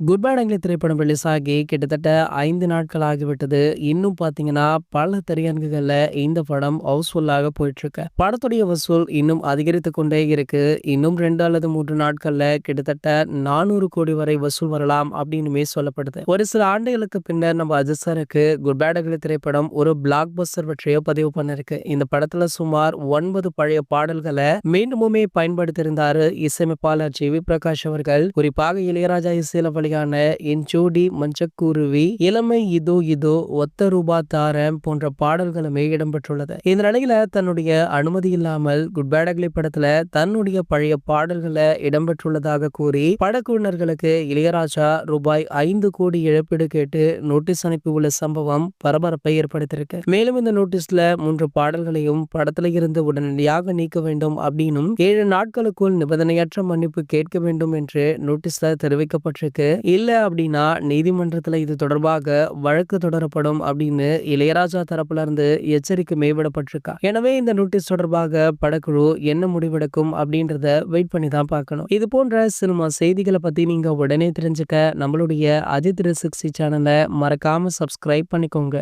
Good bad அங்கிலி திரைப்படம் release ஆகி கிட்டத்தட்ட 5 நாட்கள் ஆகிவிட்டது. இன்னும் பார்த்தீங்கன்னா, பல திரையரங்குகள்ல இந்த படம் ஹவுஸ்ஃபுல்லாக போயிட்டுருக்கு. படத்துடைய வசூல் இன்னும் அதிகரித்துக் கொண்டே இருக்கு. இன்னும் 2 அல்லது 3 நாட்கள்ல கிட்டத்தட்ட 400 கோடி வரை வசூல் வரலாம் அப்படின்னுமே சொல்லப்படுது. ஒரு சில ஆண்டுகளுக்கு பின்னர் நம்ம அஜித் சாருக்கு குட் பேட் அங்கிலி திரைப்படம் ஒரு பிளாக் பஸ்டர் வெற்றியை பதிவு பண்ணிருக்கு. இந்த படத்துல சுமார் 9 பழைய பாடல்களை மீண்டுமே பயன்படுத்தியிருந்தாரு இசையமைப்பாளர் ஜி வி பிரகாஷ் அவர்கள். குறிப்பாக இளையராஜா இசையில வெளியான என் ஜோடி மஞ்சக்குருவி, இளமை இதோ இதோ, ஒத்த ரூபா தாரம் போன்ற பாடல்களுமே இடம்பெற்றுள்ளது. இந்த நிலையில தன்னுடைய அனுமதி இல்லாமல் குட் பேட் அக்லி படத்துல தன்னுடைய பழைய பாடல்களை இடம்பெற்றுள்ளதாக கூறி படக்குழுவினர்களுக்கு இளையராஜா ரூபாய் 5 கோடி இழப்பீடு கேட்டு நோட்டீஸ் அனுப்பியுள்ள சம்பவம் பரபரப்பை ஏற்படுத்தியிருக்கு. மேலும் இந்த நோட்டீஸ்ல 3 பாடல்களையும் படத்துல இருந்து உடனடியாக நீக்க வேண்டும் அப்படின்னும் 7 நாட்களுக்குள் நிபந்தனையற்ற மன்னிப்பு கேட்க வேண்டும் என்று நோட்டீஸ்ல தெரிவிக்கப்பட்டிருக்கு. இல்ல அப்படின்னா நீதிமன்றத்துல இது தொடர்பாக வழக்கு தொடரப்படும் அப்படின்னு இளையராஜா தரப்புல இருந்து எச்சரிக்கை விடப்பட்டிருக்கா. எனவே இந்த நோட்டீஸ் தொடர்பாக படக்குழு என்ன முடிவெடுக்கும் அப்படின்றத வெயிட் பண்ணி தான் பார்க்கணும். இது போன்ற சினிமா செய்திகளை பத்தி நீங்க உடனே தெரிஞ்சுக்க நம்மளுடைய அஜித் 360 சேனலை மறக்காம சப்ஸ்கிரைப் பண்ணிக்கோங்க.